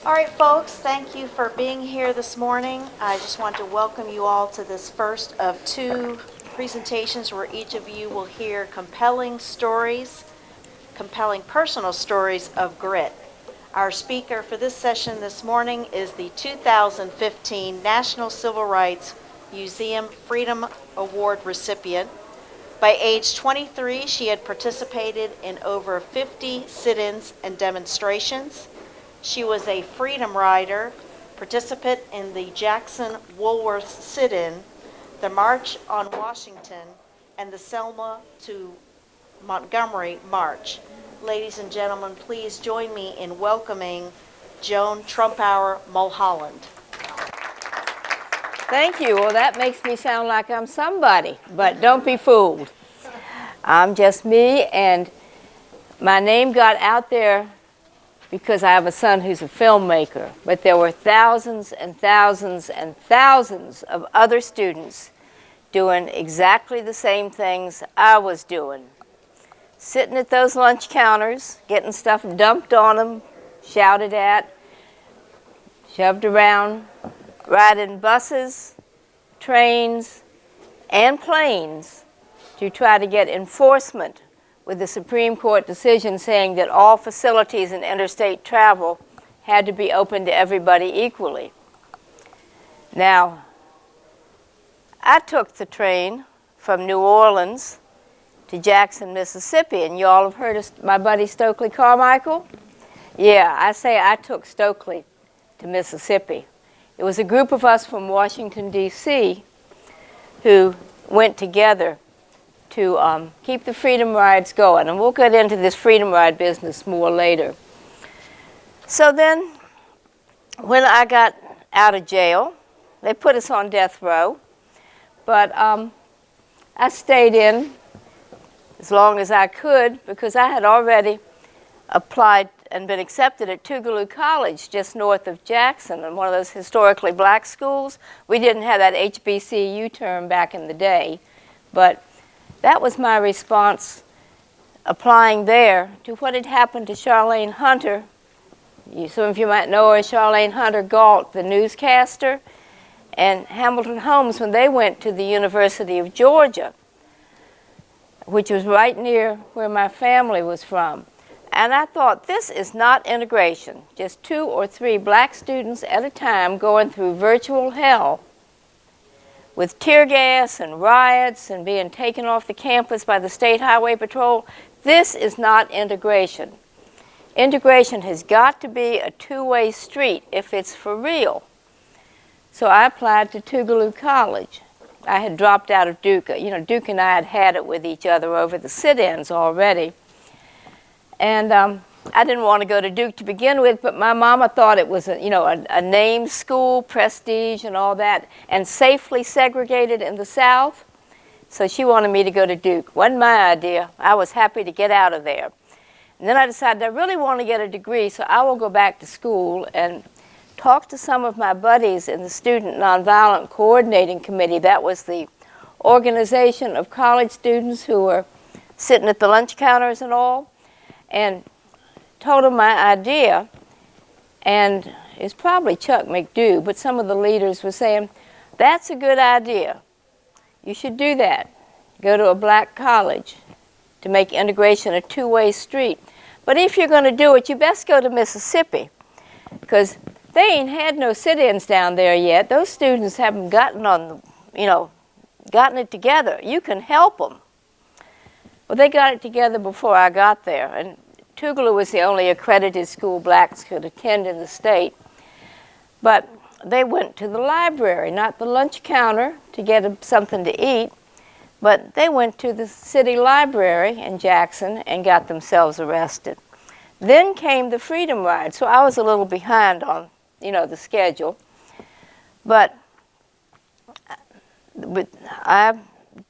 All right, folks, thank you for being here this morning. I just want to welcome you all to this first of two presentations where each of you will hear compelling stories, compelling personal stories of grit. Our speaker for this session this morning is the 2015 National Civil Rights Museum Freedom Award recipient. By age 23, she had participated in over 50 sit-ins and demonstrations. She was a freedom rider, participant in the Jackson Woolworth sit-in, the March on Washington, and the Selma to Montgomery March. Ladies and gentlemen, please join me in welcoming Joan Trumpauer Mulholland. Thank you. Well, that makes me sound like I'm somebody, but don't be fooled. I'm just me, and my name got out there because I have a son who's a filmmaker, but there were thousands and thousands and thousands of other students doing exactly the same things I was doing. Sitting at those lunch counters, getting stuff dumped on them, shouted at, shoved around, riding buses, trains, and planes to try to get enforcement with the Supreme Court decision saying that all facilities in interstate travel had to be open to everybody equally. Now, I took the train from New Orleans to Jackson, Mississippi, and you all have heard of my buddy Stokely Carmichael? Yeah, I say I took Stokely to Mississippi. It was a group of us from Washington, D.C. who went together to keep the freedom rides going. And we'll get into this freedom ride business more later. So then, when I got out of jail, they put us on death row. But I stayed in as long as I could because I had already applied and been accepted at Tougaloo College just north of Jackson, in one of those historically black schools. We didn't have that HBCU term back in the day, but that was my response applying there to what had happened to Charlene Hunter. Some of you might know her as Charlene Hunter Galt, the newscaster, and Hamilton Holmes when they went to the University of Georgia, which was right near where my family was from. And I thought, this is not integration, just 2 or 3 black students at a time going through virtual hell with tear gas and riots and being taken off the campus by the State Highway Patrol. This is not integration. Integration has got to be a two-way street if it's for real. So I applied to Tougaloo College. I had dropped out of Duke. You know, Duke and I had had it with each other over the sit-ins already. And I didn't want to go to Duke to begin with, but my mama thought it was a named school, prestige and all that, and safely segregated in the South. So she wanted me to go to Duke. Wasn't my idea. I was happy to get out of there. And then I decided I really want to get a degree, so I will go back to school and talk to some of my buddies in the Student Nonviolent Coordinating Committee. That was the organization of college students who were sitting at the lunch counters and all, and told them my idea. And it's probably Chuck McDew, but some of the leaders were saying, that's a good idea. You should do that. Go to a black college to make integration a two-way street. But if you're going to do it, you best go to Mississippi, because they ain't had no sit-ins down there yet. Those students haven't gotten it together. You can help them. Well, they got it together before I got there, and Tougaloo was the only accredited school blacks could attend in the state. But they went to the library, not the lunch counter to get something to eat, but they went to the city library in Jackson and got themselves arrested. Then came the freedom ride, so I was a little behind on, the schedule. But I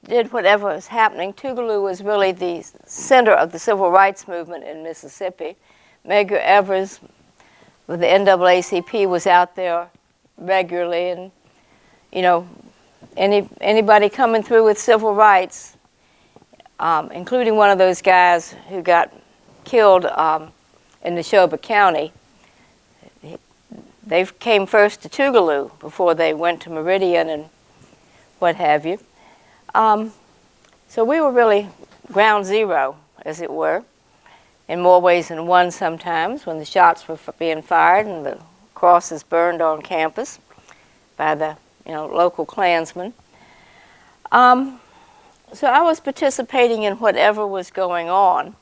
did whatever was happening. Tougaloo was really the center of the civil rights movement in Mississippi. Medgar Evers with the NAACP was out there regularly, and anybody coming through with civil rights, including one of those guys who got killed in Neshoba County. They came first to Tougaloo before they went to Meridian and what have you. So we were really ground zero, as it were, in more ways than one sometimes, when the shots were being fired and the crosses burned on campus by the local Klansmen. So I was participating in whatever was going on.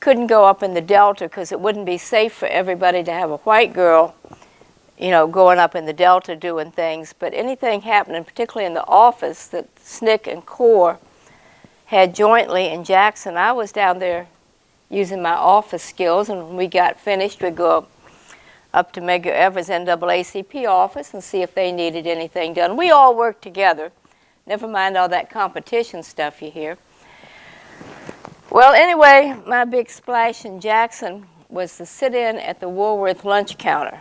Couldn't go up in the Delta because it wouldn't be safe for everybody to have a white girl, going up in the Delta doing things. But anything happening, particularly in the office that SNCC and CORE had jointly in Jackson, I was down there using my office skills, and when we got finished, we'd go up to Medgar Evers' NAACP office and see if they needed anything done. We all worked together. Never mind all that competition stuff you hear. Well, anyway, my big splash in Jackson was the sit-in at the Woolworth lunch counter.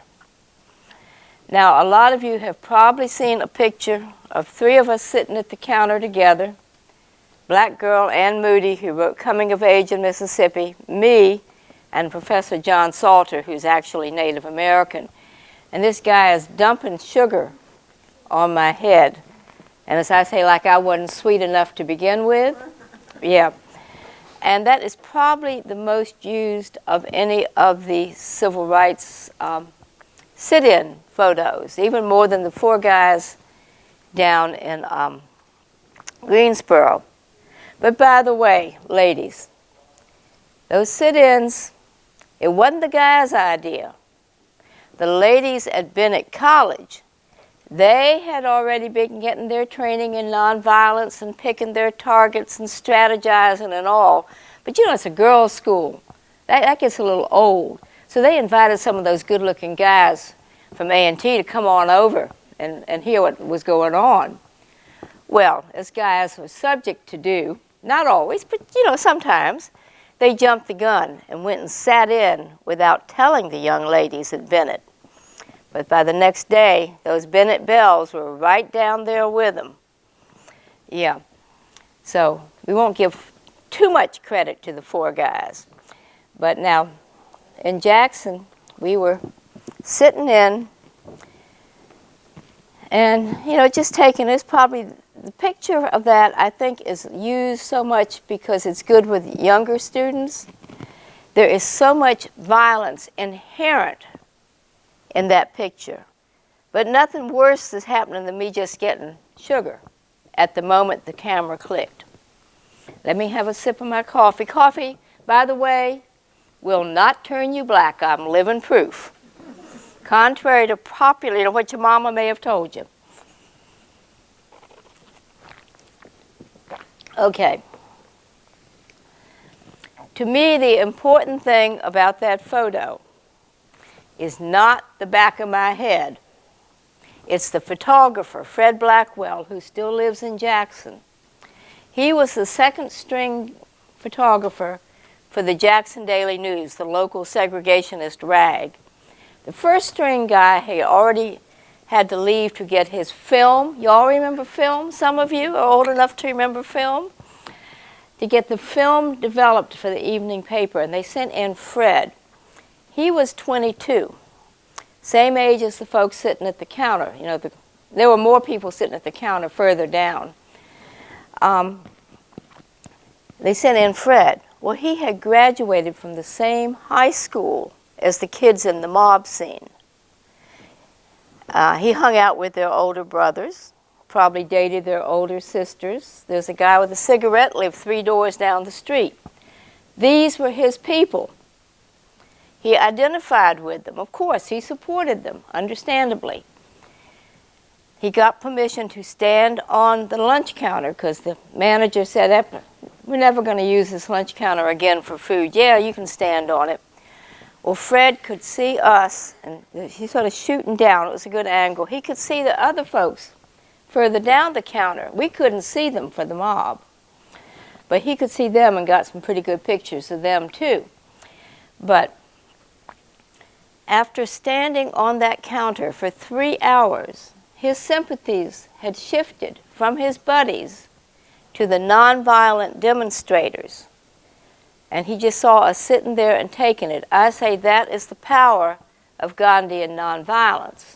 Now, a lot of you have probably seen a picture of 3 of us sitting at the counter together. Black girl Ann Moody, who wrote Coming of Age in Mississippi, me, and Professor John Salter, who's actually Native American. And this guy is dumping sugar on my head. And as I say, like I wasn't sweet enough to begin with. Yeah. And that is probably the most used of any of the civil rights sit-in photos, even more than the 4 guys down in Greensboro. But by the way, ladies, those sit-ins, it wasn't the guys' idea. The ladies at Bennett College, they had already been getting their training in nonviolence and picking their targets and strategizing and all. But it's a girls' school. That gets a little old. So they invited some of those good-looking guys from A&T to come on over and hear what was going on. Well, as guys were subject to do, not always, but sometimes, they jumped the gun and went and sat in without telling the young ladies at Bennett. But by the next day, those Bennett Bells were right down there with them. Yeah. So we won't give too much credit to the 4 guys. But now, in Jackson, we were sitting in and, just taking this. Probably the picture of that, I think, is used so much because it's good with younger students. There is so much violence inherent in that picture. But nothing worse is happening than me just getting sugar at the moment the camera clicked. Let me have a sip of my coffee. Coffee, by the way, will not turn you black. I'm living proof. Contrary to popular, what your mama may have told you. Okay. To me, the important thing about that photo is not the back of my head. It's the photographer, Fred Blackwell, who still lives in Jackson. He was the 2nd string photographer for the Jackson Daily News, the local segregationist rag. The 1st string guy had already had to leave to get his film. Y'all remember film? Some of you are old enough to remember film. To get the film developed for the evening paper, and they sent in Fred. He was 22, same age as the folks sitting at the counter. There were more people sitting at the counter further down. They sent in Fred. Well, he had graduated from the same high school as the kids in the mob scene. He hung out with their older brothers, probably dated their older sisters. There's a guy with a cigarette lived 3 doors down the street. These were his people. He identified with them. Of course, he supported them, understandably. He got permission to stand on the lunch counter because the manager said, we're never going to use this lunch counter again for food. Yeah, you can stand on it. Well, Fred could see us, and he's sort of shooting down. It was a good angle. He could see the other folks further down the counter. We couldn't see them for the mob. But he could see them and got some pretty good pictures of them, too. But after standing on that counter for 3 hours, his sympathies had shifted from his buddies to the nonviolent demonstrators. And he just saw us sitting there and taking it. I say that is the power of Gandhi and nonviolence.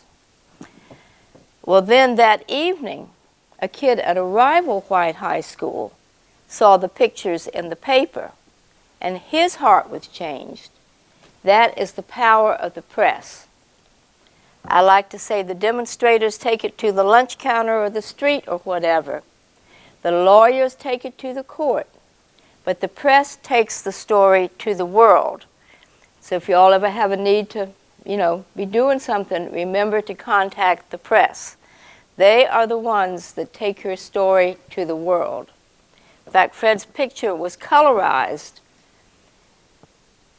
Well, then that evening, a kid at a rival white high school saw the pictures in the paper, and his heart was changed. That is the power of the press. I like to say the demonstrators take it to the lunch counter or the street or whatever. The lawyers take it to the court. But the press takes the story to the world. So if you all ever have a need to, be doing something, remember to contact the press. They are the ones that take your story to the world. In fact, Fred's picture was colorized.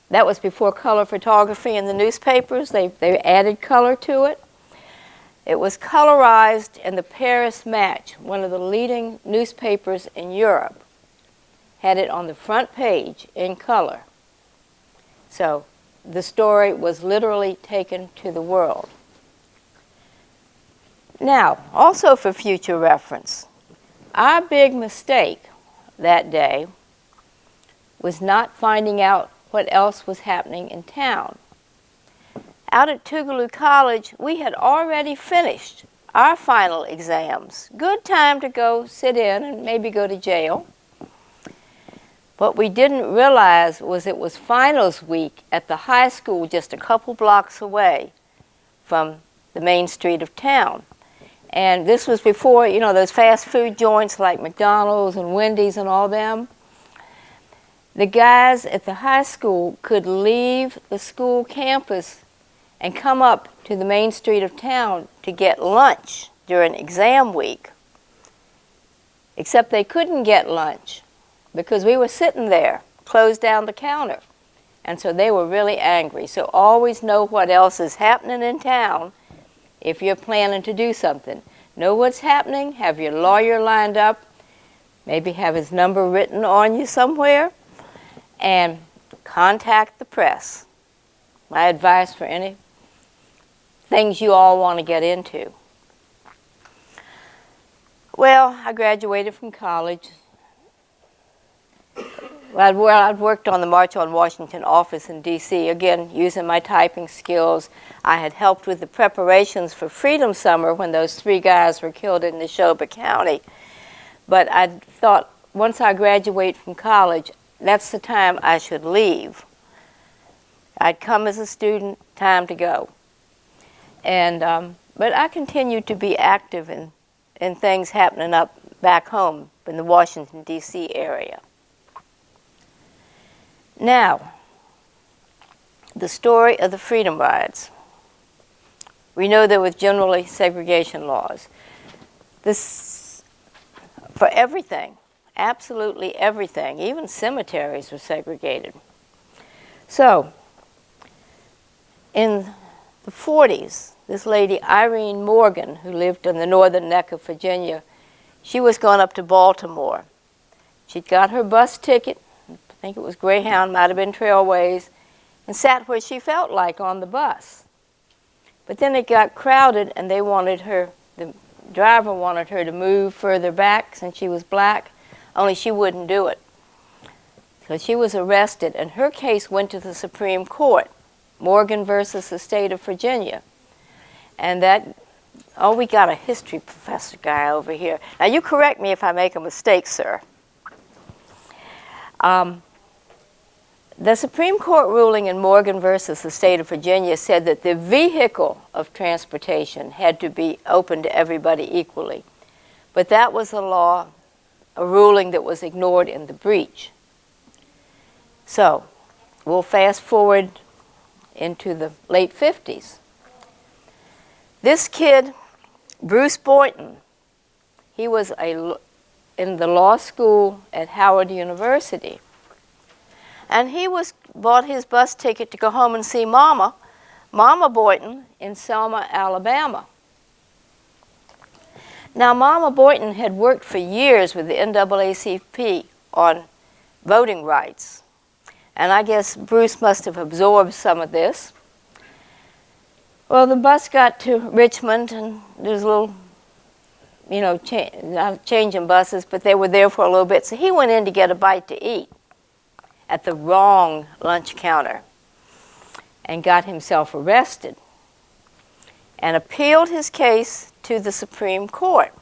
That was before color photography in the newspapers. They added color to it. It was colorized in the Paris Match, one of the leading newspapers in Europe. Had it on the front page in color. So the story was literally taken to the world. Now, also for future reference, our big mistake that day was not finding out what else was happening in town. Out at Tougaloo College, we had already finished our final exams. Good time to go sit in and maybe go to jail. What we didn't realize was it was finals week at the high school just a couple blocks away from the main street of town. And this was before, those fast food joints like McDonald's and Wendy's and all them. The guys at the high school could leave the school campus and come up to the main street of town to get lunch during exam week. Except they couldn't get lunch because we were sitting there, closed down the counter. And so they were really angry. So always know what else is happening in town if you're planning to do something. Know what's happening, have your lawyer lined up, maybe have his number written on you somewhere, and contact the press. My advice for any things you all want to get into. Well, I graduated from college. I'd worked on the March on Washington office in D.C., again, using my typing skills. I had helped with the preparations for Freedom Summer when those 3 guys were killed in Neshoba County. But I thought, once I graduate from college, that's the time I should leave. I'd come as a student, time to go. And but I continued to be active in things happening up back home in the Washington, D.C. area. Now, the story of the Freedom Rides. We know there were generally segregation laws. This, for everything, absolutely everything, even cemeteries were segregated. So, in the 40s, this lady, Irene Morgan, who lived in the northern neck of Virginia, she was going up to Baltimore. She'd got her bus ticket, I think it was Greyhound, might have been Trailways, and sat where she felt like on the bus. But then it got crowded and the driver wanted her to move further back since she was black, only she wouldn't do it. So she was arrested and her case went to the Supreme Court, Morgan versus the state of Virginia. And we got a history professor guy over here. Now you correct me if I make a mistake, sir. The Supreme Court ruling in Morgan versus the state of Virginia said that the vehicle of transportation had to be open to everybody equally. But that was a ruling that was ignored in the breach. So, we'll fast forward into the late 50s. This kid, Bruce Boynton, he was in the law school at Howard University. And he bought his bus ticket to go home and see Mama Boynton in Selma, Alabama. Now, Mama Boynton had worked for years with the NAACP on voting rights. And I guess Bruce must have absorbed some of this. Well, the bus got to Richmond, and there's a little, not changing buses, but they were there for a little bit. So he went in to get a bite to eat at the wrong lunch counter. and got himself arrested and appealed his case to the Supreme Court.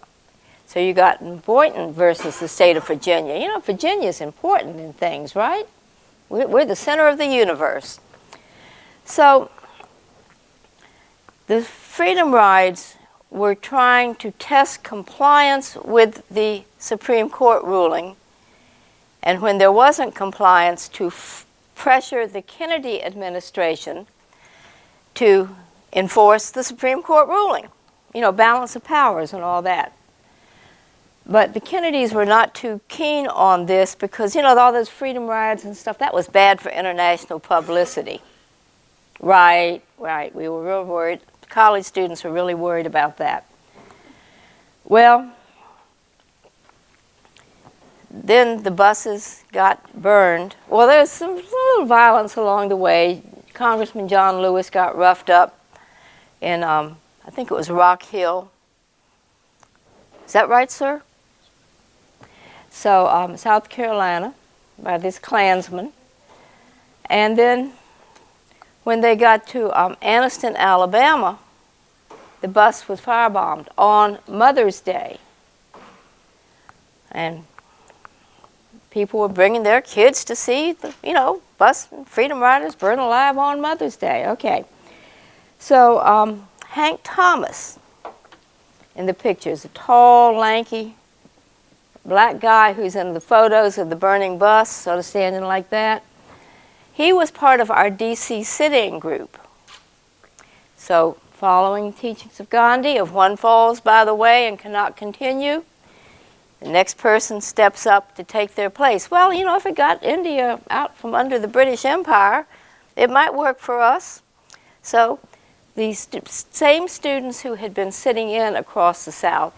So you got Boynton versus the state of Virginia. You know, Virginia's important in things, right? We're the center of the universe. So the Freedom Rides were trying to test compliance with the Supreme Court ruling, and when there wasn't compliance, to pressure the Kennedy administration to enforce the Supreme Court ruling. You know, balance of powers and all that. But the Kennedys were not too keen on this because, you know, all those freedom rides and stuff, that was bad for international publicity. Right. We were real worried. College students were really worried about that. Well, then the buses got burned. Well, there was some little violence along the way. Congressman John Lewis got roughed up in, I think it was Rock Hill. Is that right, sir? So, South Carolina, by this Klansman. And then when they got to Anniston, Alabama, the bus was firebombed on Mother's Day. And people were bringing their kids to see the, you know, bus freedom riders burn alive on Mother's Day. Okay. So, Hank Thomas in the pictures, a tall, lanky, black guy who's in the photos of the burning bus, sort of standing like that. He was part of our D.C. sit-in group. So, following teachings of Gandhi, if one falls by the way and cannot continue, the next person steps up to take their place. Well, you know, if it got India out from under the British Empire, it might work for us. So, these same students who had been sitting in across the South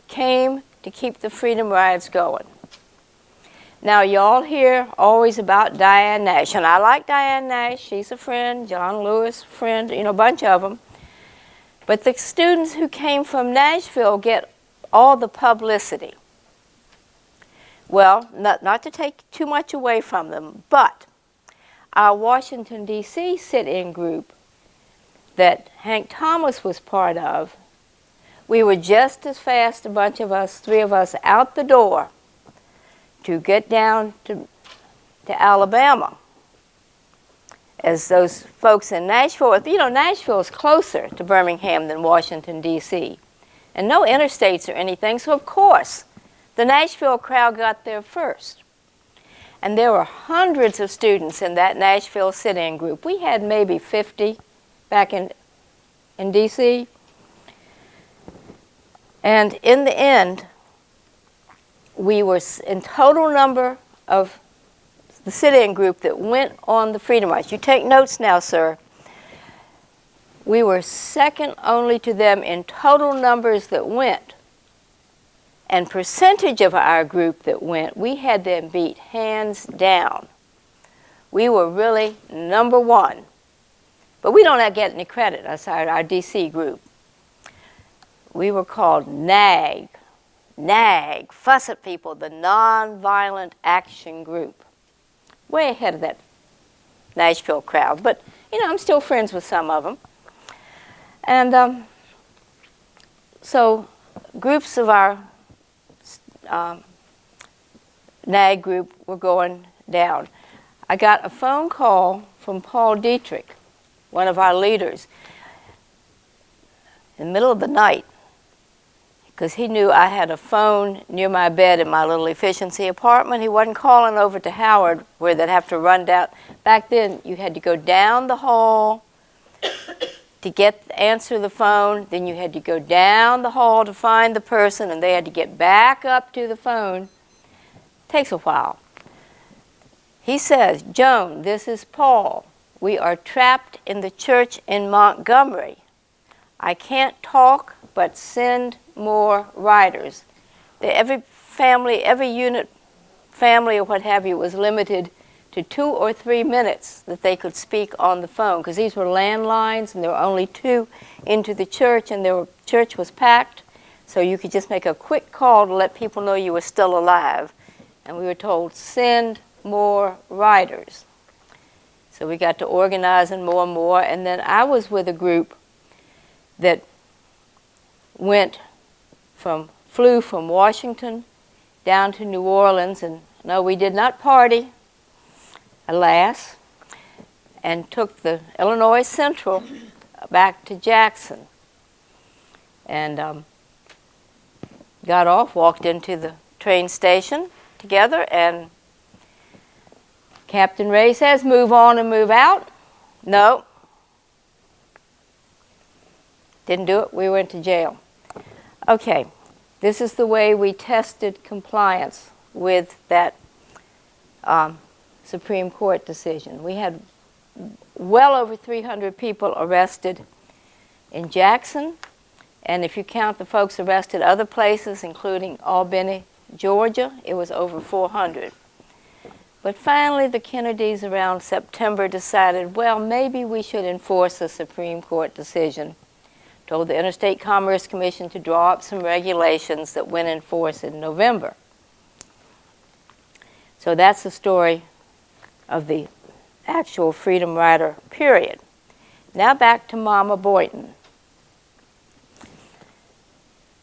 came to keep the freedom rides going. Now, y'all hear always about Diane Nash, and I like Diane Nash. She's a friend. John Lewis, friend, you know, a bunch of them. But the students who came from Nashville get all the publicity. Well, not to take too much away from them, but our Washington, D.C. sit-in group that Hank Thomas was part of, we were just as fast, a bunch of us, three of us, out the door to get down to Alabama as those folks in Nashville. You know, Nashville is closer to Birmingham than Washington, D.C., and no interstates or anything, so of course the Nashville crowd got there first. And there were hundreds of students in that Nashville sit-in group. We had maybe 50 back in D.C., and in the end, we were in total number of the sit-in group that went on the freedom rides. You take notes now, sir. We were second only to them in total numbers that went. And percentage of our group that went, we had them beat hands down. We were really number one. But we don't get any credit aside our D.C. group. We were called NAG, Fuss at People, the Nonviolent Action Group. Way ahead of that Nashville crowd. But, you know, I'm still friends with some of them. And so groups of our NAG group were going down. I got a phone call from Paul Dietrich, one of our leaders, in the middle of the night, because he knew I had a phone near my bed in my little efficiency apartment. He wasn't calling over to Howard where they'd have to run down. Back then, you had to go down the hall to answer the phone. Then you had to go down the hall to find the person, and they had to get back up to the phone. Takes a while. He says, "Joan, this is Paul. We are trapped in the church in Montgomery. I can't talk, but send more riders." Every family, every unit family or what have you was limited to 2 or 3 minutes that they could speak on the phone, because these were landlines and there were only 2 into the church, and the church was packed, so you could just make a quick call to let people know you were still alive. And we were told, send more riders. So we got to organizing more and more. And then I was with a group that flew from Washington down to New Orleans. And no, we did not party, alas, and took the Illinois Central back to Jackson. And got off, walked into the train station together, and Captain Ray says, "Move on and move out." No. Didn't do it. We went to jail. Okay, this is the way we tested compliance with that Supreme Court decision. We had well over 300 people arrested in Jackson, and if you count the folks arrested other places, including Albany, Georgia, it was over 400. But finally, the Kennedys around September decided, well, maybe we should enforce a Supreme Court decision. Told the Interstate Commerce Commission to draw up some regulations that went in force in November. So that's the story of the actual Freedom Rider period. Now back to Mama Boynton.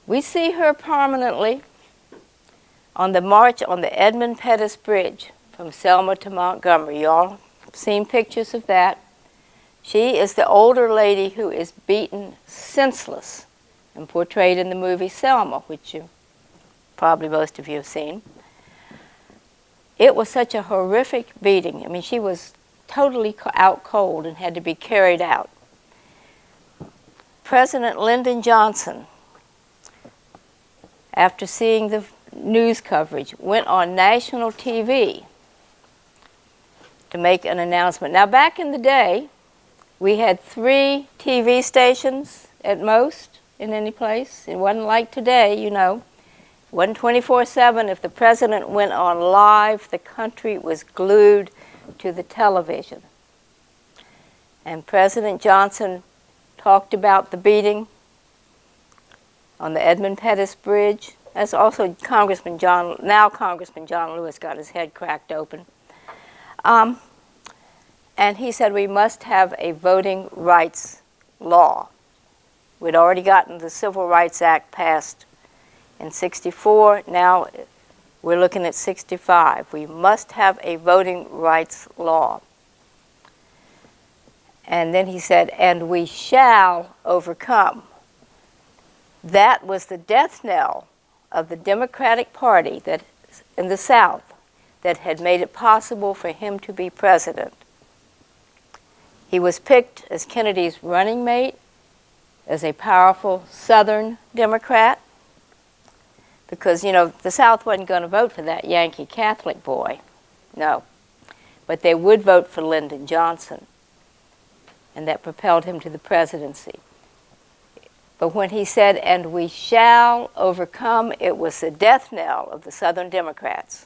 We see her prominently on the march on the Edmund Pettus Bridge from Selma to Montgomery. Y'all have seen pictures of that. She is the older lady who is beaten senseless and portrayed in the movie Selma, which probably most of you have seen. It was such a horrific beating. I mean, she was totally out cold and had to be carried out. President Lyndon Johnson, after seeing the news coverage, went on national TV to make an announcement. Now, back in the day, we had 3 TV stations at most in any place. It wasn't like today, you know. It wasn't 24/7. If the president went on live, the country was glued to the television. And President Johnson talked about the beating on the Edmund Pettus Bridge. That's also now Congressman John Lewis got his head cracked open. And he said we must have a voting rights law. We'd already gotten the Civil Rights Act passed in '64. Now we're looking at '65. We must have a voting rights law. And then he said, and we shall overcome. That was the death knell of the Democratic Party that in the South that had made it possible for him to be president. He was picked as Kennedy's running mate, as a powerful Southern Democrat, because, you know, the South wasn't going to vote for that Yankee Catholic boy. No. But they would vote for Lyndon Johnson, and that propelled him to the presidency. But when he said, and we shall overcome, it was the death knell of the Southern Democrats.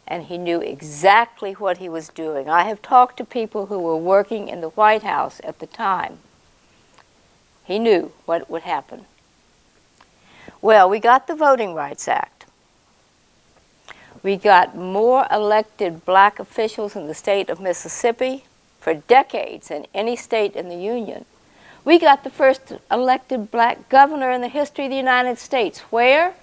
And he knew exactly what he was doing. I have talked to people who were working in the White House at the time. He knew what would happen. Well, we got the Voting Rights Act. We got more elected black officials in the state of Mississippi for decades than any state in the Union. We got the first elected black governor in the history of the United States. Where?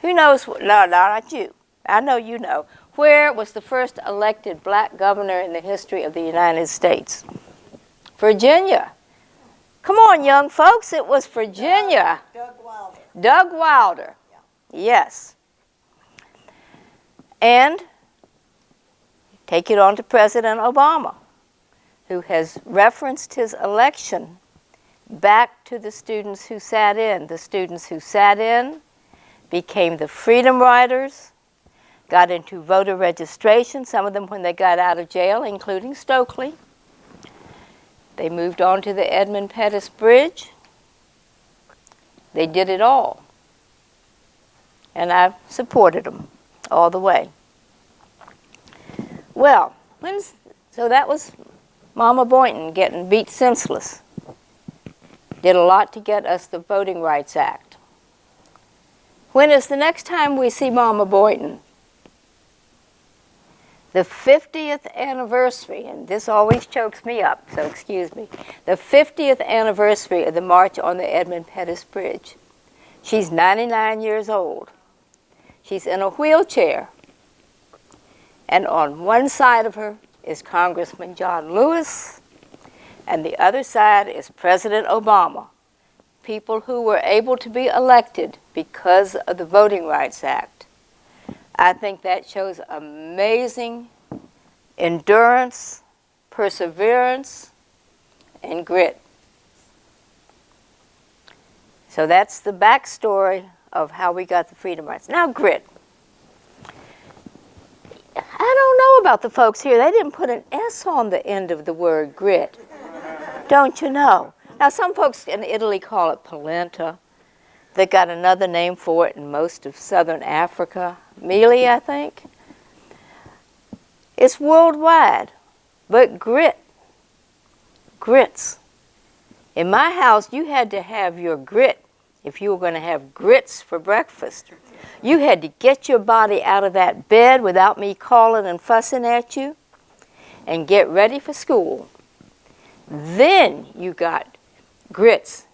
Who knows? No, not you. I know you know. Where was the first elected black governor in the history of the United States? Virginia. Come on, young folks, it was Virginia. Doug Wilder. Doug Wilder. Yeah. Yes. And take it on to President Obama, who has referenced his election back to the students who sat in. The students who sat in became the Freedom Riders, got into voter registration, some of them when they got out of jail, including Stokely. They moved on to the Edmund Pettus Bridge. They did it all. And I supported them all the way. Well, so that was Mama Boynton getting beat senseless. Did a lot to get us the Voting Rights Act. When is the next time we see Mama Boynton? The 50th anniversary, and this always chokes me up, so excuse me. The 50th anniversary of the March on the Edmund Pettus Bridge. She's 99 years old. She's in a wheelchair. And on one side of her is Congressman John Lewis, and the other side is President Obama. People who were able to be elected because of the Voting Rights Act. I think that shows amazing endurance, perseverance, and grit. So that's the backstory of how we got the freedom rights. Now, grit. I don't know about the folks here. They didn't put an S on the end of the word grit. Don't you know? Now, some folks in Italy call it polenta. They got another name for it in most of southern Africa. Mealy, I think. It's worldwide. But grits. In my house, you had to have your grit if you were going to have grits for breakfast. You had to get your body out of that bed without me calling and fussing at you and get ready for school. Then you got grits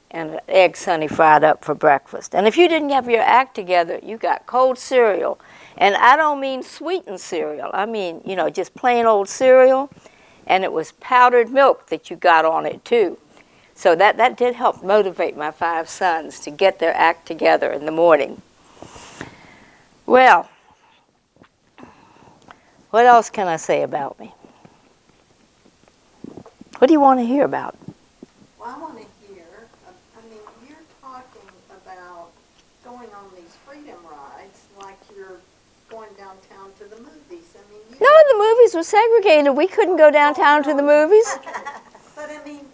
and an egg sunny fried up for breakfast. And if you didn't have your act together, you got cold cereal. And I don't mean sweetened cereal. I mean, you know, just plain old cereal. And it was powdered milk that you got on it, too. So that did help motivate my 5 sons to get their act together in the morning. Well, what else can I say about me? What do you want to hear about? Well, I want to hear, I mean, you're talking about going on these freedom rides like you're going downtown to the movies. I mean, No, the movies were segregated. We couldn't go downtown to the movies. But I mean,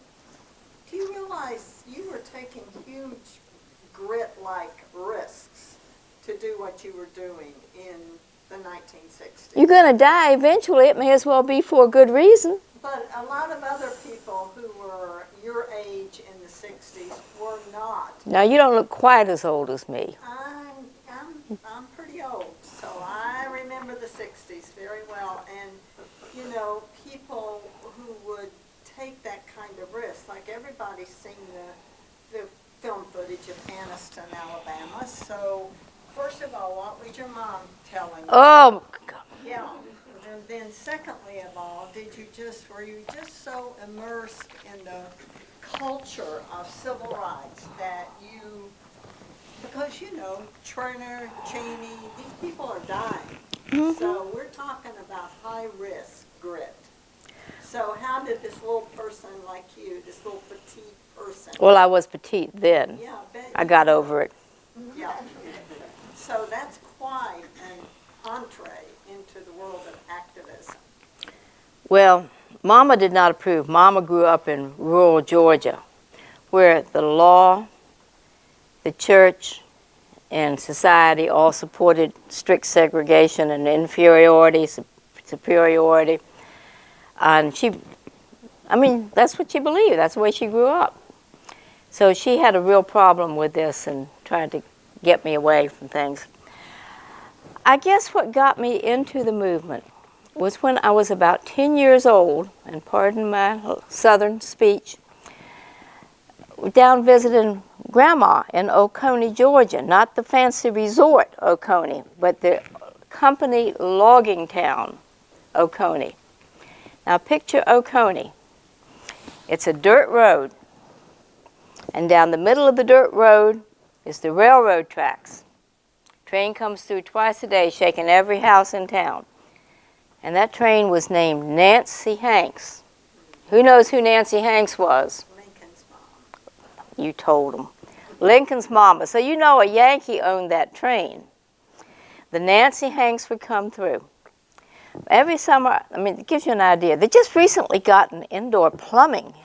do you realize you were taking huge grit-like risks to do what you were doing in the 1960s? You're going to die eventually. It may as well be for a good reason. But a lot of other people who were your age in the 60s were not. Now, you don't look quite as old as me. I'm pretty old, so I remember the 60s very well. And, you know, people who would take that kind of risk, like everybody's seen the film footage of Anniston, Alabama. So, first of all, what was your mom telling you? Oh, God. Yeah. And then secondly of all, were you just so immersed in the culture of civil rights that you, because you know, Turner, Cheney, these people are dying. Mm-hmm. So we're talking about high risk grit. So how did this little person like you, this little petite person? Well, I was petite then. Yeah, I got over it. Yeah. So that's quite an entree into the world of activism. Well, Mama did not approve. Mama grew up in rural Georgia, where the law, the church, and society all supported strict segregation and inferiority, superiority. And that's what she believed. That's the way she grew up. So she had a real problem with this and tried to get me away from things. I guess what got me into the movement was when I was about 10 years old, and pardon my southern speech, down visiting Grandma in Oconee, Georgia, not the fancy resort Oconee, but the company logging town, Oconee. Now picture Oconee. It's a dirt road, and down the middle of the dirt road is the railroad tracks. Train comes through twice a day, shaking every house in town. And that train was named Nancy Hanks. Who knows who Nancy Hanks was? Lincoln's mom. You told them. Lincoln's mama. So you know a Yankee owned that train. The Nancy Hanks would come through. Every summer, it gives you an idea. They just recently gotten indoor plumbing.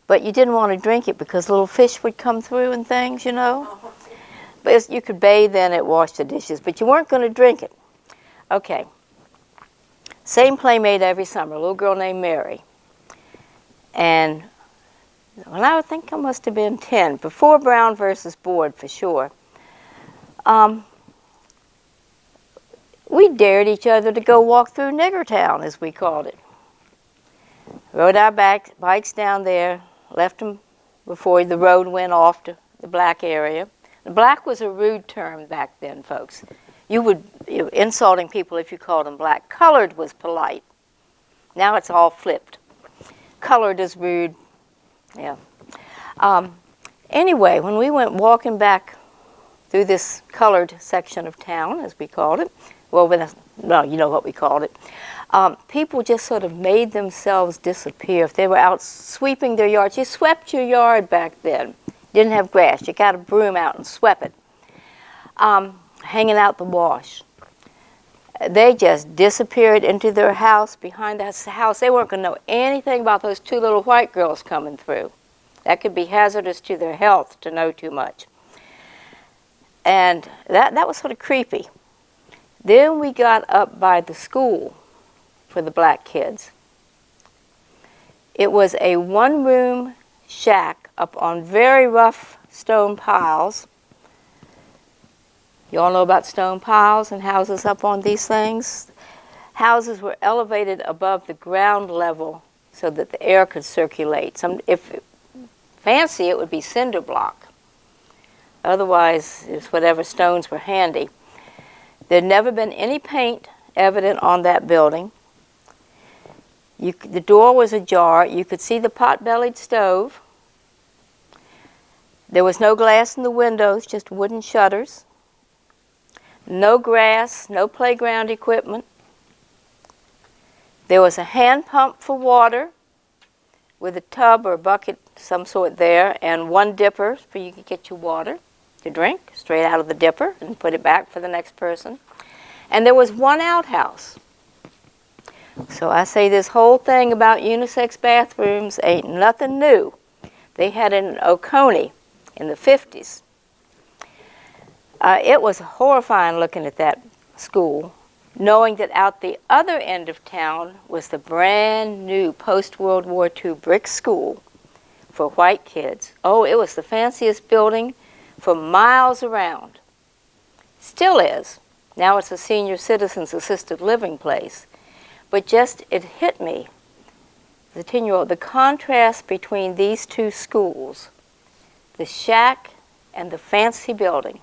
But you didn't want to drink it because little fish would come through and things, you know. Oh. But you could bathe in it, wash the dishes, but you weren't going to drink it. Okay. Same playmate every summer, a little girl named Mary. And when I think I must have been 10, before Brown versus Board for sure. we dared each other to go walk through Niggertown, as we called it. Rode our bikes down there, left them before the road went off to the black area. Black was a rude term back then, folks. Insulting people if you called them black. Colored was polite. Now it's all flipped. Colored is rude. Yeah. Anyway, when we went walking back through this colored section of town, as we called it, well, you know what we called it, people just sort of made themselves disappear. If they were out sweeping their yards, you swept your yard back then. Didn't have grass. You got a broom out and swept it. Hanging out the wash. They just disappeared into their house, behind that house. They weren't going to know anything about those two little white girls coming through. That could be hazardous to their health to know too much. And that was sort of creepy. Then we got up by the school for the black kids. It was a one-room shack up on very rough stone piles. You all know about stone piles and houses up on these things? Houses were elevated above the ground level so that the air could circulate. If fancy, it would be cinder block. Otherwise, it's whatever stones were handy. There'd never been any paint evident on that building. The door was ajar. You could see the pot-bellied stove. There was no glass in the windows, just wooden shutters. No grass, no playground equipment. There was a hand pump for water with a tub or a bucket, some sort there, and one dipper for you to get your water to drink straight out of the dipper and put it back for the next person. And there was one outhouse. So I say this whole thing about unisex bathrooms ain't nothing new. They had it in Oconee in the 50s. It was horrifying looking at that school, knowing that out the other end of town was the brand new post-World War II brick school for white kids. Oh, it was the fanciest building for miles around. Still is. Now it's a senior citizens assisted living place. But just, it hit me, the 10-year-old, the contrast between these two schools, the shack and the fancy building.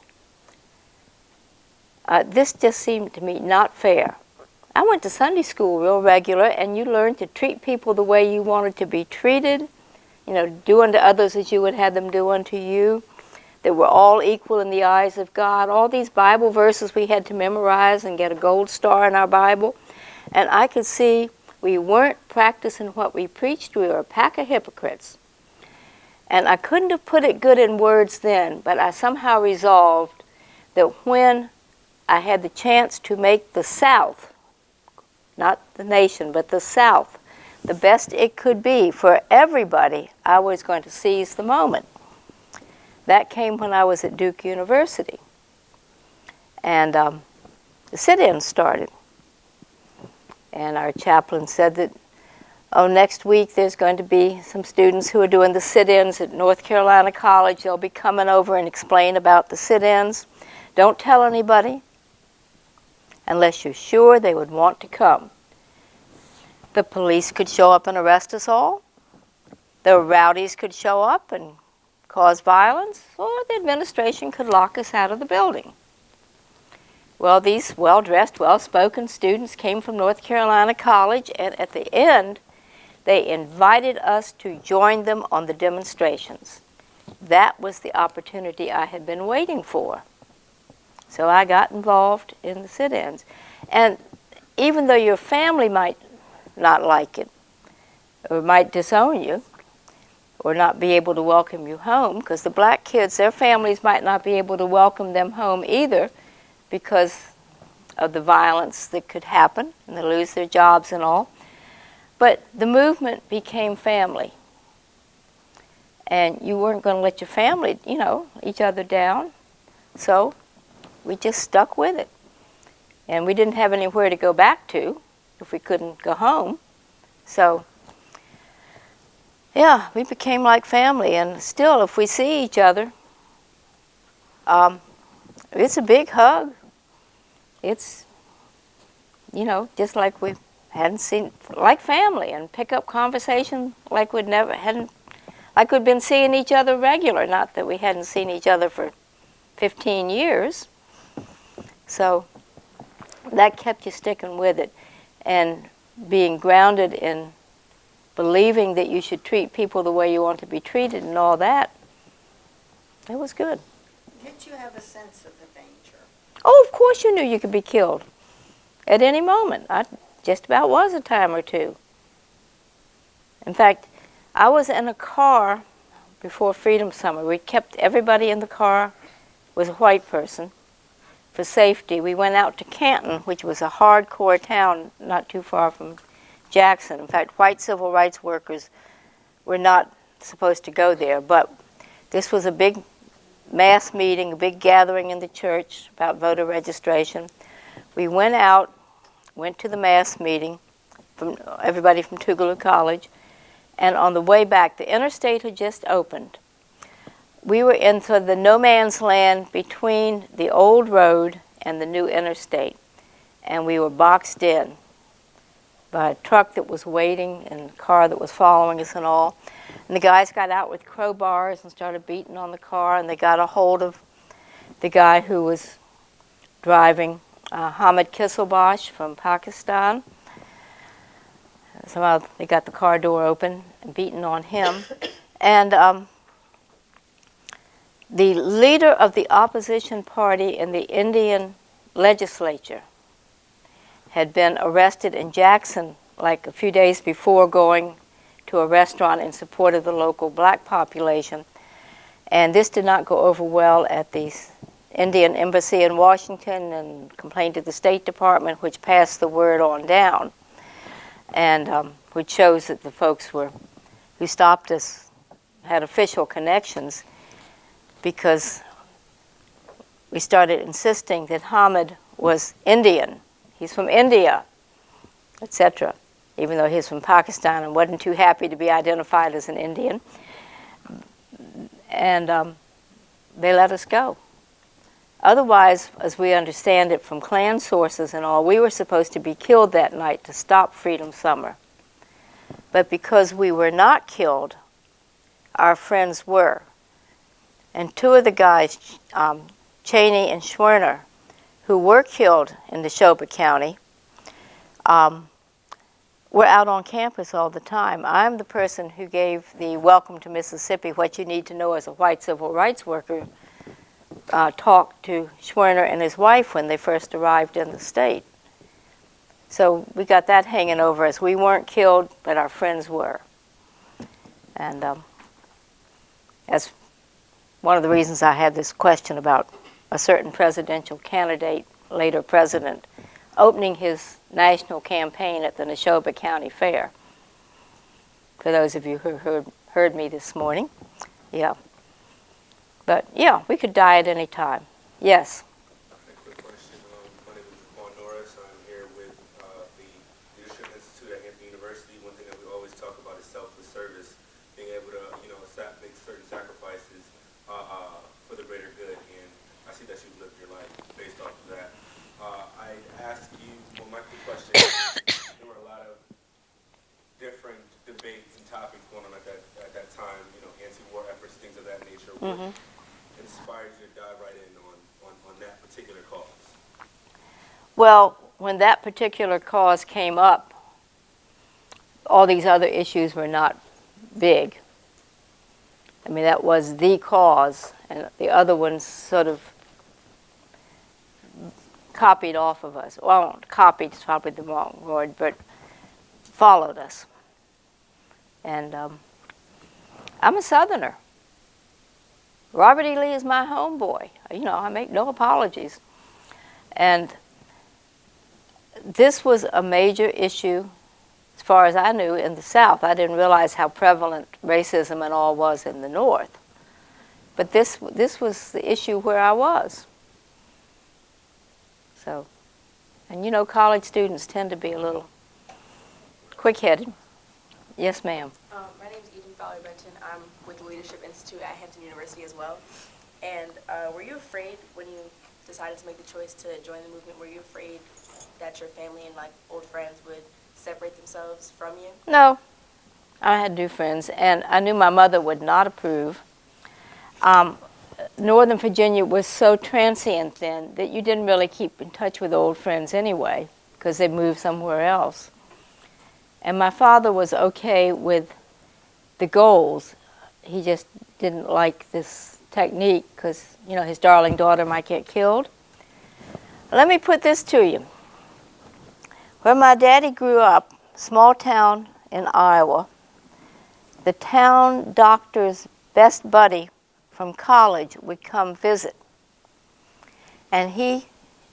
This just seemed to me not fair. I went to Sunday school real regular, and you learned to treat people the way you wanted to be treated, do unto others as you would have them do unto you. That we're all equal in the eyes of God. All these Bible verses we had to memorize and get a gold star in our Bible. And I could see we weren't practicing what we preached. We were a pack of hypocrites. And I couldn't have put it good in words then, but I somehow resolved that when I had the chance to make the South, not the nation, but the South, the best it could be for everybody, I was going to seize the moment. That came when I was at Duke University. And the sit-ins started. And our chaplain said that, next week there's going to be some students who are doing the sit-ins at North Carolina College. They'll be coming over and explain about the sit-ins. Don't tell anybody unless you're sure they would want to come. The police could show up and arrest us all. The rowdies could show up and cause violence, or the administration could lock us out of the building. Well, these well-dressed, well-spoken students came from North Carolina College, and at the end, they invited us to join them on the demonstrations. That was the opportunity I had been waiting for. So I got involved in the sit-ins. And even though your family might not like it, or might disown you, or not be able to welcome you home, because the black kids, their families might not be able to welcome them home either because of the violence that could happen, and they lose their jobs and all. But the movement became family. And you weren't going to let your family, each other down. So we just stuck with it. And we didn't have anywhere to go back to if we couldn't go home. So yeah, we became like family, and still, if we see each other, it's a big hug. It's you know, just like we hadn't seen, like family, and pick up conversation like like we'd been seeing each other regular, not that we hadn't seen each other for 15 years. So that kept you sticking with it, and being grounded in believing that you should treat people the way you want to be treated and all that, it was good. Did you have a sense of the danger? Oh, of course you knew you could be killed at any moment. I just about was a time or two. In fact, I was in a car before Freedom Summer. We kept everybody in the car was a white person for safety. We went out to Canton, which was a hardcore town not too far from Jackson. In fact, white civil rights workers were not supposed to go there, but this was a big mass meeting, a big gathering in the church about voter registration. We went out, went to the mass meeting, from everybody from Tougaloo College, and on the way back, the interstate had just opened. We were into the no man's land between the old road and the new interstate, and we were boxed in by a truck that was waiting and a car that was following us and all. And the guys got out with crowbars and started beating on the car, and they got a hold of the guy who was driving, Hamid Kisselbosh from Pakistan. Somehow they got the car door open and beating on him. And the leader of the opposition party in the Indian legislature had been arrested in Jackson like a few days before, going to a restaurant in support of the local black population. And this did not go over well at the Indian embassy in Washington, and complained to the State Department, which passed the word on down, and which shows that the folks who stopped us had official connections, because we started insisting that Hamid was Indian. He's from India, etc., even though he's from Pakistan and wasn't too happy to be identified as an Indian. And they let us go. Otherwise, as we understand it from Klan sources and all, we were supposed to be killed that night to stop Freedom Summer. But because we were not killed, our friends were. And two of the guys, Cheney and Schwerner, who were killed in Neshoba County, were out on campus all the time. I'm the person who gave the Welcome to Mississippi, What You Need to Know as a White Civil Rights Worker talk to Schwerner and his wife when they first arrived in the state. So we got that hanging over us. We weren't killed, but our friends were. And that's one of the reasons I had this question about a certain presidential candidate, later president, opening his national campaign at the Neshoba County Fair. For those of you who heard me this morning, yeah. But yeah, we could die at any time. Yes. A quick question. My name is Paul Norris. I'm here with the Leadership Institute at Hampton University. One thing that we always talk about is selfless service, being able to, make certain sacrifices for the greater good. And I see that you've lived your life based off of that. I asked you, my quick question is, there were a lot of different debates and topics going on at that time, anti-war efforts, things of that nature. Mm-hmm. What inspired you to dive right in on that particular cause? Well, when that particular cause came up, all these other issues were not big. I mean, that was the cause, and the other ones sort of copied off of us. Well, copied is probably the wrong word, but followed us. And I'm a Southerner. Robert E. Lee is my homeboy. I make no apologies. And this was a major issue, as far as I knew, in the South. I didn't realize how prevalent racism and all was in the North. But this was the issue where I was. So, and college students tend to be a little quick-headed. Yes, ma'am. My name is Eden Fowler-Benton. I'm with the Leadership Institute at Hampton University as well. And were you afraid when you decided to make the choice to join the movement? Were you afraid that your family and like old friends would separate themselves from you? No, I had new friends, and I knew my mother would not approve. Northern Virginia was so transient then that you didn't really keep in touch with old friends anyway, because they moved somewhere else. And my father was okay with the goals. He just didn't like this technique because, you know, his darling daughter might get killed. Let me put this to you. Where my daddy grew up, small town in Iowa, the town doctor's best buddy from college would come visit. And he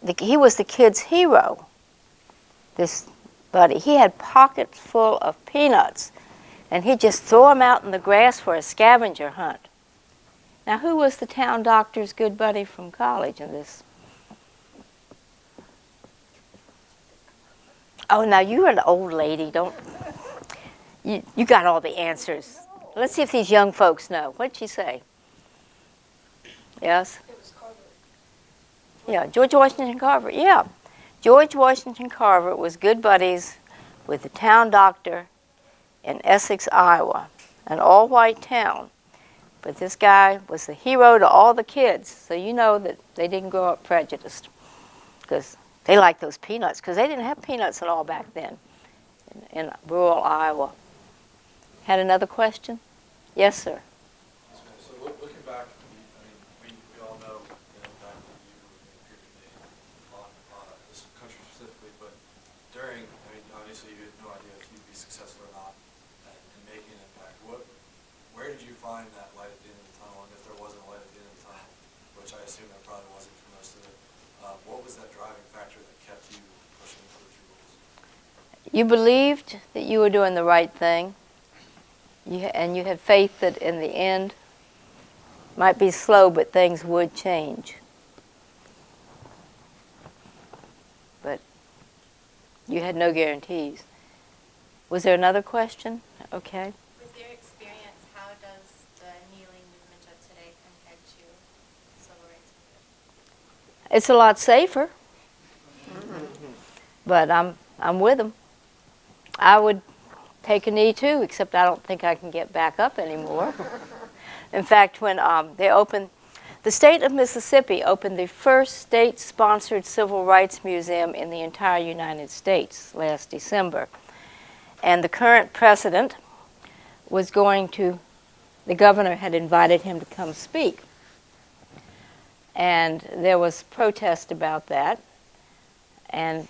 was the kid's hero, this buddy. He had pockets full of peanuts, and he'd just throw them out in the grass for a scavenger hunt. Now, who was the town doctor's good buddy from college in this? Oh, now you're an old lady. You got all the answers. Let's see if these young folks know. What'd she say? Yes? It was Carver. Yeah, George Washington Carver. Yeah. George Washington Carver was good buddies with the town doctor in Essex, Iowa, an all-white town. But this guy was the hero to all the kids, so you know that they didn't grow up prejudiced because they liked those peanuts, because they didn't have peanuts at all back then in rural Iowa. Had another question? Yes, sir. So looking back, I mean, we all know the impact that you appeared to make on this country specifically, but during, I mean, obviously you had no idea if you'd be successful or not in making an impact. Where did you find that light at the end of the tunnel, and if there wasn't a light at the end of the tunnel, which I assume there probably wasn't for most of it, what was that driving factor that kept you pushing towards your goals? You believed that you were doing the right thing, and you had faith that in the end, might be slow, but things would change. But you had no guarantees. Was there another question? Okay. With your experience, how does the kneeling movement of today compare to civil rights movement? It's a lot safer, but I'm with them. I would take a knee too, except I don't think I can get back up anymore. In fact, when they opened, the state of Mississippi opened the first state-sponsored civil rights museum in the entire United States last December. And the current president was the governor had invited him to come speak. And there was protest about that. And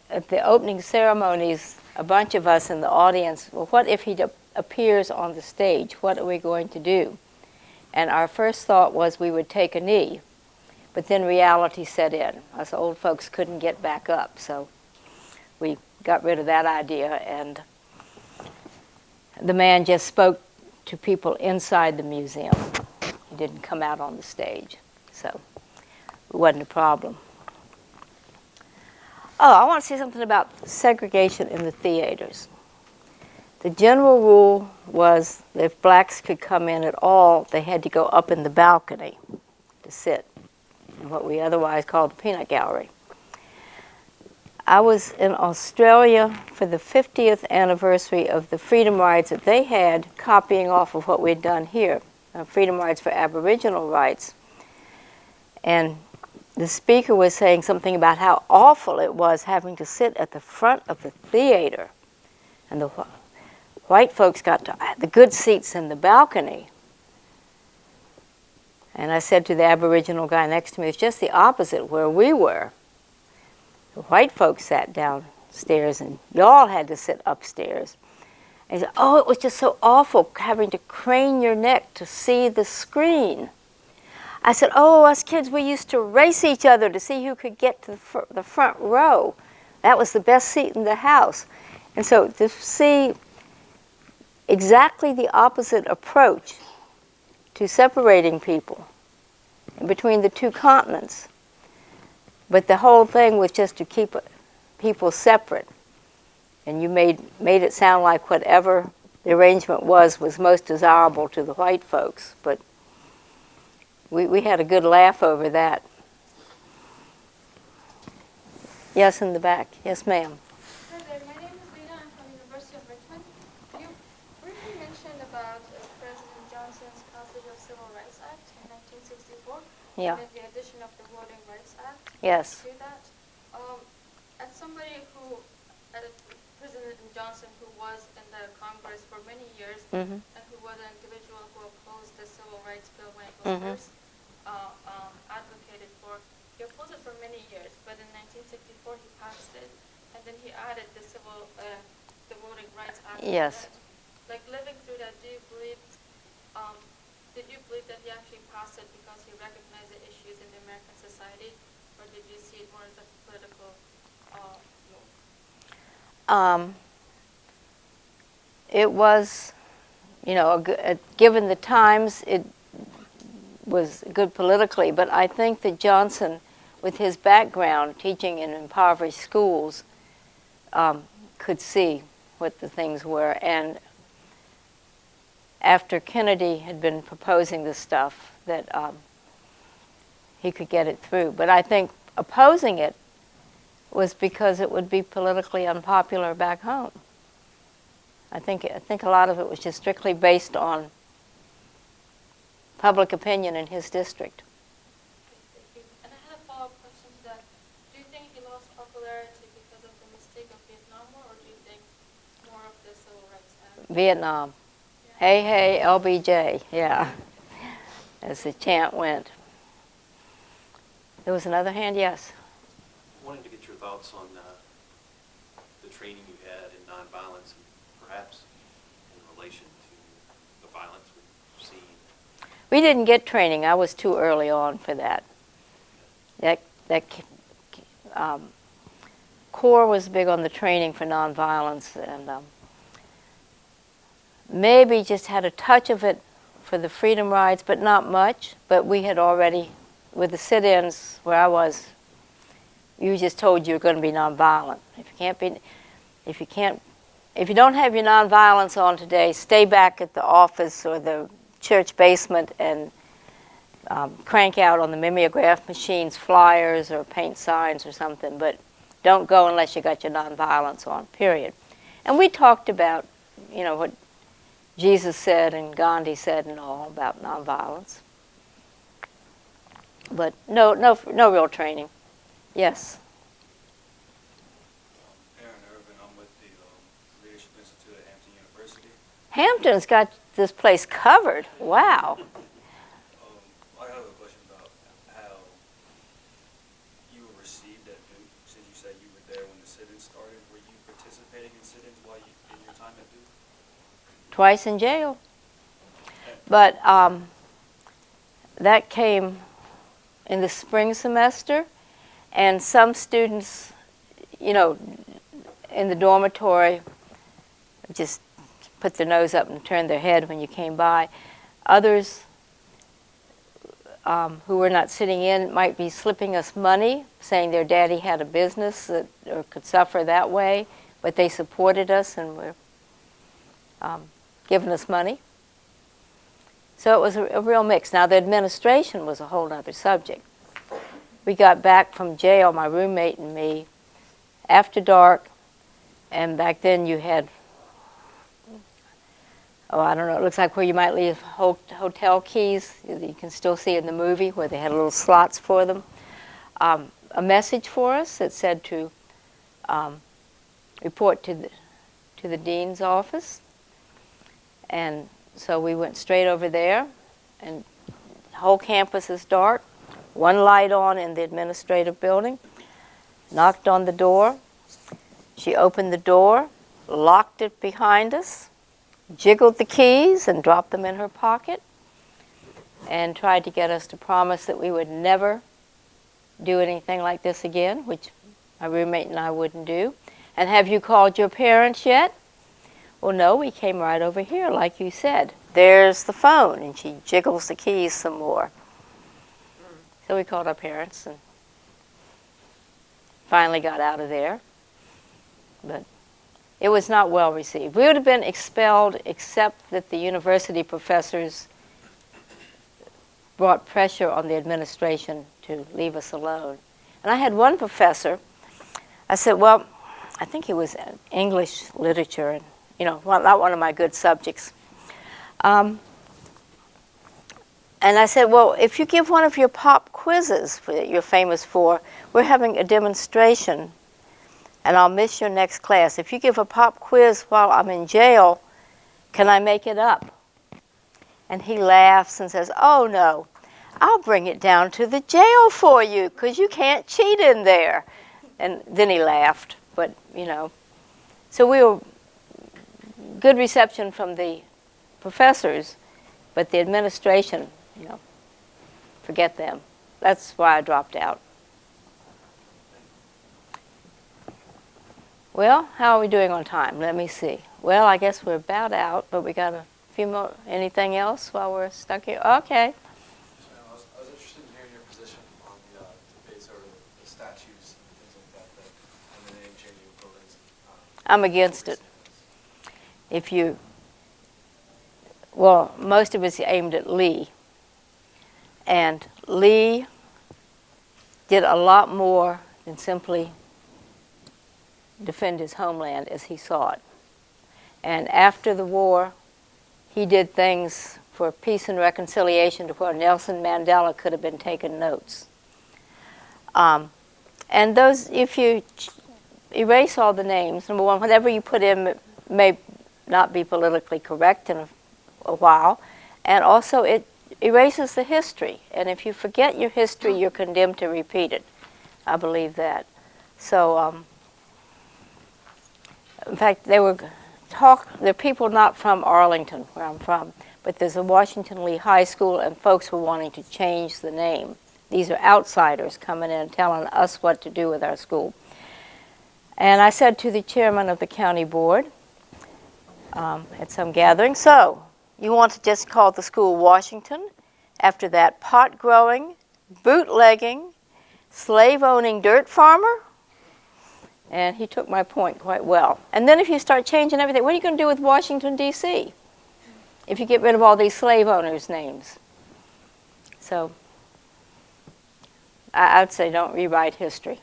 at the opening ceremonies, a bunch of us in the audience, well, what if he appears on the stage? What are we going to do? And our first thought was we would take a knee. But then reality set in. Us old folks couldn't get back up, so we got rid of that idea. And the man just spoke to people inside the museum. He didn't come out on the stage, so it wasn't a problem. Oh, I want to say something about segregation in the theaters. The general rule was that if blacks could come in at all, they had to go up in the balcony to sit in what we otherwise called the peanut gallery. I was in Australia for the 50th anniversary of the freedom rides that they had, copying off of what we'd done here, freedom rides for Aboriginal rights. And the speaker was saying something about how awful it was having to sit at the front of the theater. And the white folks got the good seats in the balcony. And I said to the Aboriginal guy next to me, it's just the opposite where we were. The white folks sat downstairs and y'all had to sit upstairs. And he said, oh, it was just so awful having to crane your neck to see the screen. I said, oh, us kids, we used to race each other to see who could get to the front row. That was the best seat in the house. And so to see exactly the opposite approach to separating people between the two continents, but the whole thing was just to keep people separate. And you made it sound like whatever the arrangement was most desirable to the white folks. But we had a good laugh over that. Yes, in the back. Yes, ma'am. Hi there, my name is Lena. I'm from University of Richmond. You briefly mentioned about President Johnson's passage of Civil Rights Act in 1964, Yeah. and then the addition of the Voting Rights Act Yes. to that. As somebody who, as President Johnson, who was in the Congress for many years, Mhm. and who was an individual who opposed the Civil Rights Bill when it was Mhm. first advocated for, he opposed it for many years, but in 1964 he passed it, and then he added the Voting Rights Act. to Yes. that. Like living through that, did you believe that he actually passed it because he recognized the issues in the American society, or did you see it more as a political move? It was, given the times, it was good politically, but I think that Johnson, with his background teaching in impoverished schools, could see what the things were. And after Kennedy had been proposing this stuff, that he could get it through. But I think opposing it was because it would be politically unpopular back home. I think a lot of it was just strictly based on public opinion in his district. Thank you. And I had a follow-up question to that. Do you think he lost popularity because of the mistake of Vietnam War, or do you think more of the Civil Rights Act? Vietnam. Hey, hey, LBJ, yeah, as the chant went. There was another hand, yes. I wanted to get your thoughts on the training you had in nonviolence, and perhaps in relation to the violence we've seen. We didn't get training. I was too early on for that. Corps was big on the training for nonviolence, and maybe just had a touch of it for the freedom rides, but not much. But we had already, with the sit-ins where I was, you just told you were going to be nonviolent. If you don't have your nonviolence on today, stay back at the office or the church basement and crank out on the mimeograph machines flyers or paint signs or something, but don't go unless you got your nonviolence on, period. And we talked about, what Jesus said and Gandhi said and all about nonviolence. But no real training. Yes. Aaron Irvin, I'm with the Leadership Institute at Hampton University. Hampton's got this place covered. Wow. I have a question about how you were received at Duke, since you said you were there when the sit-ins started. Were you participating in sit-ins in your time at Duke? Twice in jail. But that came in the spring semester, and some students, in the dormitory just put their nose up and turned their head when you came by. Others who were not sitting in might be slipping us money, saying their daddy had a business or could suffer that way, but they supported us and were giving us money. So it was a real mix. Now, the administration was a whole other subject. We got back from jail, my roommate and me, after dark, and back then you had, I don't know, it looks like where you might leave hotel keys. You can still see in the movie where they had little slots for them. A message for us that said to report to the dean's office. And so we went straight over there, and the whole campus is dark. One light on in the administrative building. Knocked on the door. She opened the door, locked it behind us, jiggled the keys and dropped them in her pocket, and tried to get us to promise that we would never do anything like this again, which my roommate and I wouldn't do. And have you called your parents yet? Well, no, we came right over here, like you said. There's the phone, and she jiggles the keys some more. So we called our parents and finally got out of there. But it was not well received. We would have been expelled except that the university professors brought pressure on the administration to leave us alone. And I had one professor I said, well, I think it was English literature, and not one of my good subjects. And I said, well, if you give one of your pop quizzes that you're famous for, we're having a demonstration, and I'll miss your next class. If you give a pop quiz while I'm in jail, can I make it up? And he laughs and says, oh, no, I'll bring it down to the jail for you because you can't cheat in there. And then he laughed, but, So we were good reception from the professors, but the administration, forget them. That's why I dropped out. Well, how are we doing on time? Let me see. Well, I guess we're about out, but we got a few more. Anything else while we're stuck here? Okay. I was interested in hearing your position on the debates over the statues and things like that, and the name changing of buildings. I'm against it. Well, most of it's aimed at Lee. And Lee did a lot more than simply defend his homeland as he saw it. And after the war, he did things for peace and reconciliation to where Nelson Mandela could have been taking notes. And those, if you erase all the names, number one, whatever you put in may not be politically correct in a while, and also it erases the history. And if you forget your history, you're condemned to repeat it. I believe that. So, in fact, there are people not from Arlington, where I'm from, but there's a Washington Lee High School, and folks were wanting to change the name. These are outsiders coming in and telling us what to do with our school. And I said to the chairman of the county board at some gathering, so you want to just call the school Washington after that pot-growing, bootlegging, slave-owning dirt farmer? And he took my point quite well. And then if you start changing everything, what are you going to do with Washington, D.C. if you get rid of all these slave owners' names? So I'd say don't rewrite history,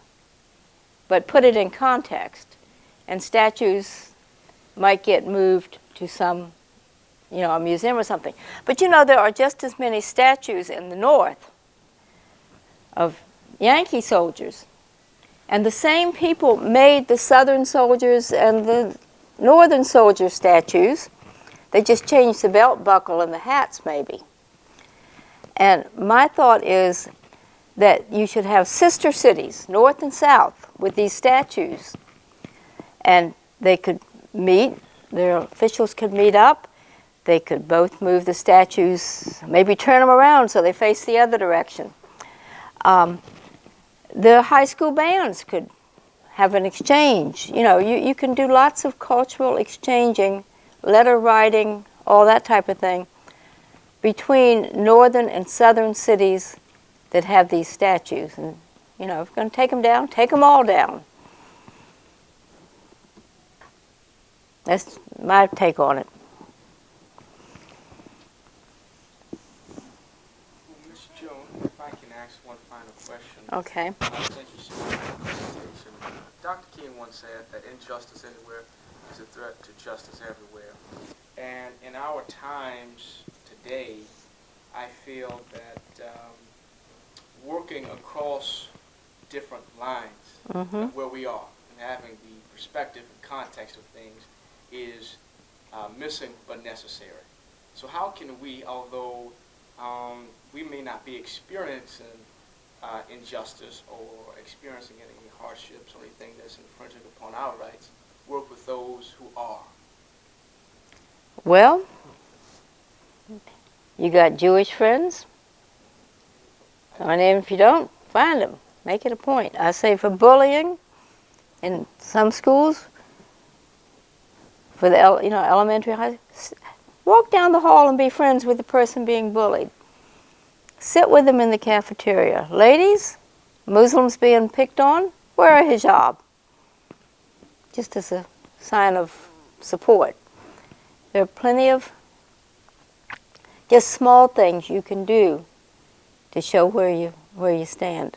but put it in context. And statues might get moved to some, a museum or something. But there are just as many statues in the North of Yankee soldiers. And the same people made the Southern soldiers and the Northern soldier statues. They just changed the belt buckle and the hats, maybe. And my thought is that you should have sister cities, North and South, with these statues. And they could meet, their officials could meet up. They could both move the statues, maybe turn them around so they face the other direction. The high school bands could have an exchange. You can do lots of cultural exchanging, letter writing, all that type of thing, between northern and southern cities that have these statues. And, if you're going to take them down, take them all down. That's my take on it. Ms. Joan, if I can ask one final question. Okay. Thank you so much for the presentation. Dr. King once said that injustice anywhere is a threat to justice everywhere. And in our times today, I feel that working across different lines of where we are and having the perspective and context of things is missing but necessary. So how can we, although we may not be experiencing injustice or experiencing any hardships or anything that's infringing upon our rights, work with those who are? Well, you got Jewish friends? And if you don't, find them. Make it a point. I say for bullying in some schools, for the elementary, high, walk down the hall and be friends with the person being bullied. Sit with them in the cafeteria. Ladies, Muslims being picked on, wear a hijab. Just as a sign of support. There are plenty of just small things you can do to show where you stand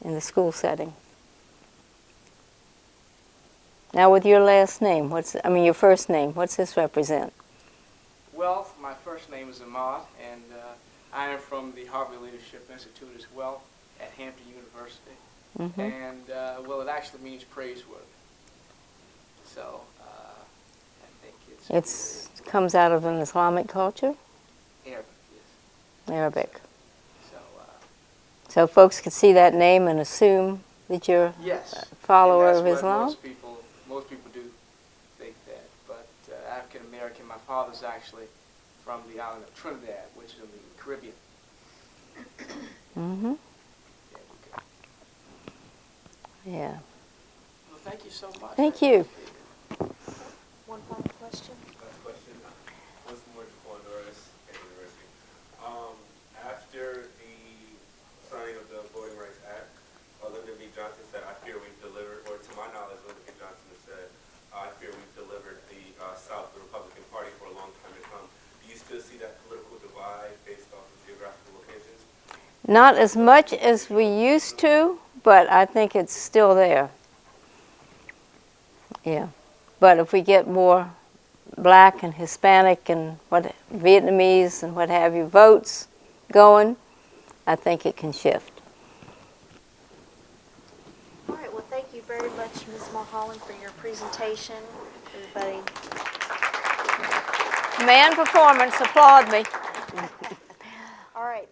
in the school setting. Now with your last name, your first name, what's this represent? Well, my first name is Ahmad, and I am from the Harvey Leadership Institute as well at Hampton University. Mm-hmm. And, well, it actually means praiseworthy. So, I think It comes out of an Islamic culture? Arabic, yes. Arabic. So, So folks can see that name and assume that you're yes. a follower And of that's what Islam? most people do think that. But African American, my father's actually from the island of Trinidad, which is in the Caribbean. Mm-hmm. Yeah, we go. Yeah. Well, thank you so much. Thank you. One final question? Last question. Once more, Jaquan Norris at University. After the signing of the Voting Rights Act, Lyndon B. Johnson said, "I fear we've delivered," or to my knowledge, Lyndon B. Johnson has said, "I fear we've delivered the South, the Republican Party, for a long time to come." Do you still see that political divide based off of geographical locations? Not as much as we used to, but I think it's still there. Yeah. But if we get more black and Hispanic and Vietnamese and what have you votes going, I think it can shift. All right, well, thank you very much, Ms. Mulholland, for your presentation. Everybody. Command performance, applaud me. All right.